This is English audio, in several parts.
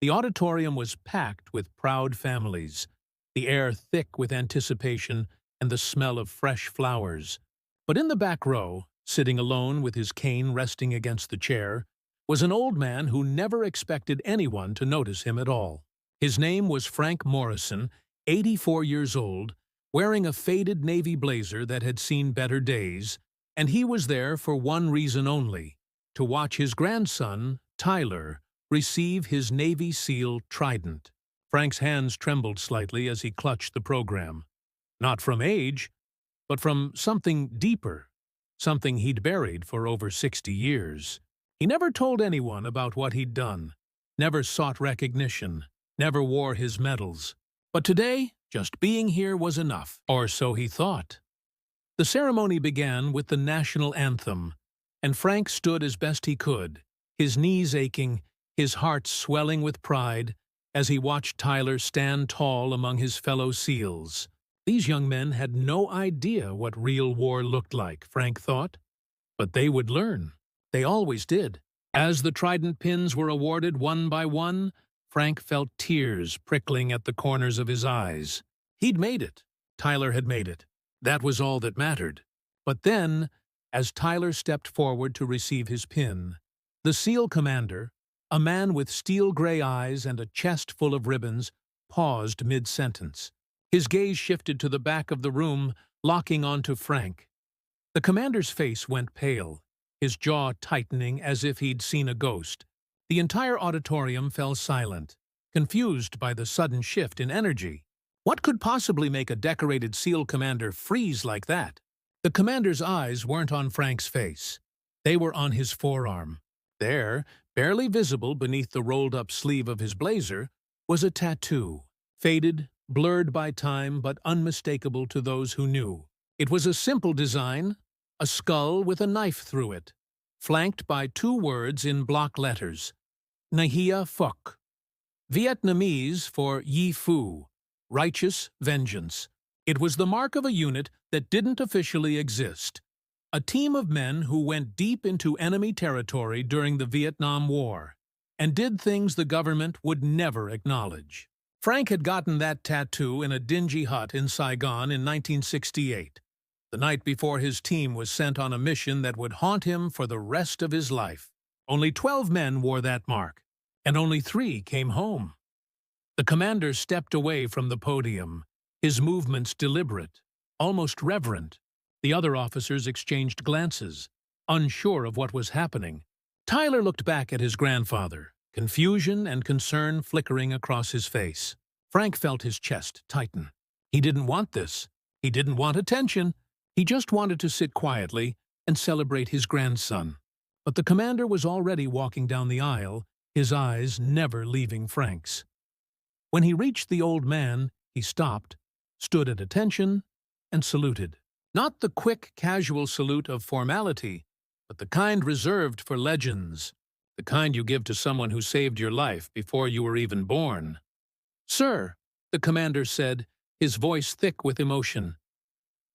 The auditorium was packed with proud families, the air thick with anticipation and the smell of fresh flowers. But in the back row, sitting alone with his cane resting against the chair, was an old man who never expected anyone to notice him at all. His name was Frank Morrison, 84 years old, wearing a faded navy blazer that had seen better days, and he was there for one reason only: to watch his grandson, Tyler, receive his Navy SEAL Trident. Frank's hands trembled slightly as he clutched the program. Not from age, but from something deeper, something he'd buried for over 60 years. He never told anyone about what he'd done, never sought recognition, never wore his medals. But today, just being here was enough, or so he thought. The ceremony began with the national anthem, and Frank stood as best he could, his knees aching, his heart swelling with pride, as he watched Tyler stand tall among his fellow SEALs. These young men had no idea what real war looked like, Frank thought. But they would learn. They always did. As the Trident pins were awarded one by one, Frank felt tears prickling at the corners of his eyes. He'd made it. Tyler had made it. That was all that mattered. But then, as Tyler stepped forward to receive his pin, the SEAL commander, a man with steel-gray eyes and a chest full of ribbons, paused mid-sentence. His gaze shifted to the back of the room, locking onto Frank. The commander's face went pale, his jaw tightening as if he'd seen a ghost. The entire auditorium fell silent, confused by the sudden shift in energy. What could possibly make a decorated SEAL commander freeze like that? The commander's eyes weren't on Frank's face. They were on his forearm. There, barely visible beneath the rolled-up sleeve of his blazer, was a tattoo, faded, blurred by time but unmistakable to those who knew. It was a simple design, a skull with a knife through it, flanked by two words in block letters: Nahia Phok, Vietnamese for Yi Fu, righteous vengeance. It was the mark of a unit that didn't officially exist, a team of men who went deep into enemy territory during the Vietnam War and did things the government would never acknowledge. Frank had gotten that tattoo in a dingy hut in Saigon in 1968, the night before his team was sent on a mission that would haunt him for the rest of his life. Only 12 men wore that mark, and only 3 came home. The commander stepped away from the podium, his movements deliberate, almost reverent. The other officers exchanged glances, unsure of what was happening. Tyler looked back at his grandfather, confusion and concern flickering across his face. Frank felt his chest tighten. He didn't want this. He didn't want attention. He just wanted to sit quietly and celebrate his grandson. But the commander was already walking down the aisle, his eyes never leaving Frank's. When he reached the old man, he stopped, stood at attention, and saluted. Not the quick, casual salute of formality, but the kind reserved for legends, the kind you give to someone who saved your life before you were even born. "Sir," the commander said, his voice thick with emotion,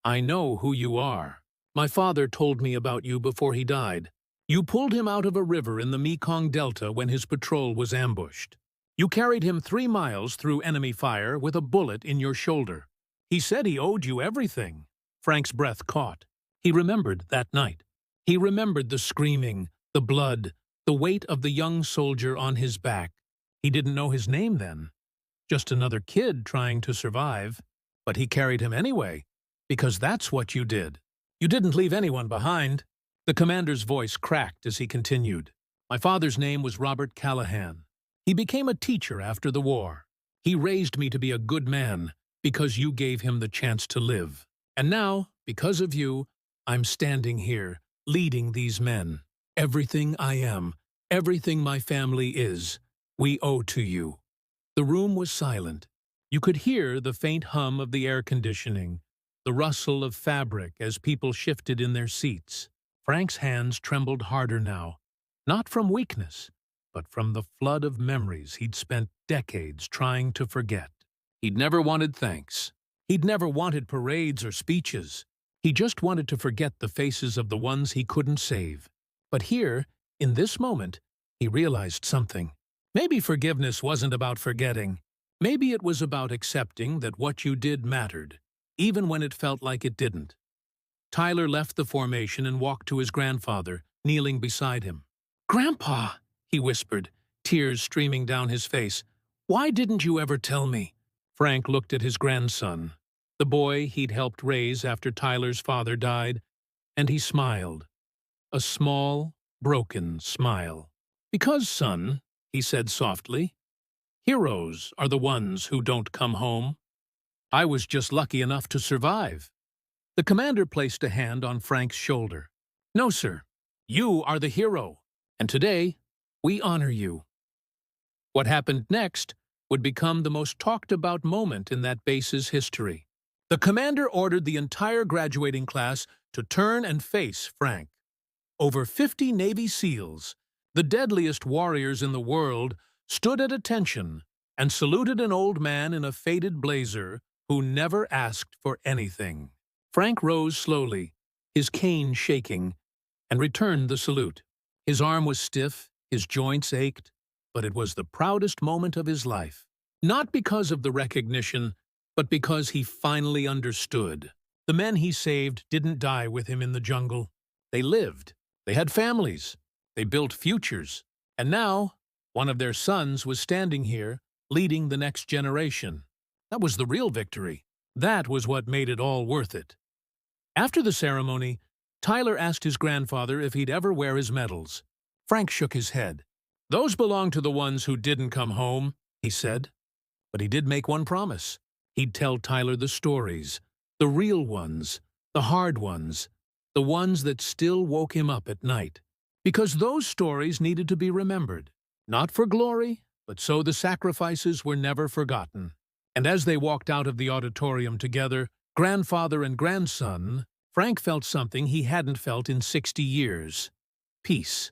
"I know who you are. My father told me about you before he died. You pulled him out of a river in the Mekong Delta when his patrol was ambushed. You carried him 3 miles through enemy fire with a bullet in your shoulder. He said he owed you everything." Frank's breath caught. He remembered that night. He remembered the screaming, the blood, the weight of the young soldier on his back. He didn't know his name then. Just another kid trying to survive. But he carried him anyway, because that's what you did. You didn't leave anyone behind. The commander's voice cracked as he continued. "My father's name was Robert Callahan. He became a teacher after the war. He raised me to be a good man because you gave him the chance to live. And now, because of you, I'm standing here, leading these men. Everything I am, everything my family is, we owe to you." The room was silent. You could hear the faint hum of the air conditioning, the rustle of fabric as people shifted in their seats. Frank's hands trembled harder now, not from weakness, but from the flood of memories he'd spent decades trying to forget. He'd never wanted thanks. He'd never wanted parades or speeches. He just wanted to forget the faces of the ones he couldn't save. But here, in this moment, he realized something. Maybe forgiveness wasn't about forgetting. Maybe it was about accepting that what you did mattered, even when it felt like it didn't. Tyler left the formation and walked to his grandfather, kneeling beside him. "Grandpa," he whispered, tears streaming down his face, "why didn't you ever tell me?" Frank looked at his grandson, the boy he'd helped raise after Tyler's father died, and he smiled. A small, broken smile. "Because, son," he said softly, "heroes are the ones who don't come home. I was just lucky enough to survive." The commander placed a hand on Frank's shoulder. "No, sir. You are the hero, and today we honor you." What happened next would become the most talked-about moment in that base's history. The commander ordered the entire graduating class to turn and face Frank. Over 50 Navy SEALs, the deadliest warriors in the world, stood at attention and saluted an old man in a faded blazer who never asked for anything. Frank rose slowly, his cane shaking, and returned the salute. His arm was stiff, his joints ached, but it was the proudest moment of his life. Not because of the recognition, but because he finally understood. The men he saved didn't die with him in the jungle. They lived. They had families. They built futures. And now, one of their sons was standing here, leading the next generation. That was the real victory. That was what made it all worth it. After the ceremony, Tyler asked his grandfather if he'd ever wear his medals. Frank shook his head. "Those belong to the ones who didn't come home," he said. But he did make one promise. He'd tell Tyler the stories, the real ones, the hard ones, the ones that still woke him up at night. Because those stories needed to be remembered, not for glory, but so the sacrifices were never forgotten. And as they walked out of the auditorium together, grandfather and grandson, Frank felt something he hadn't felt in 60 years. Peace.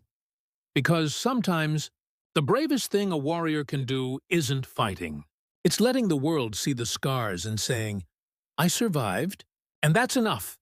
Because sometimes, the bravest thing a warrior can do isn't fighting. It's letting the world see the scars and saying, "I survived, and that's enough."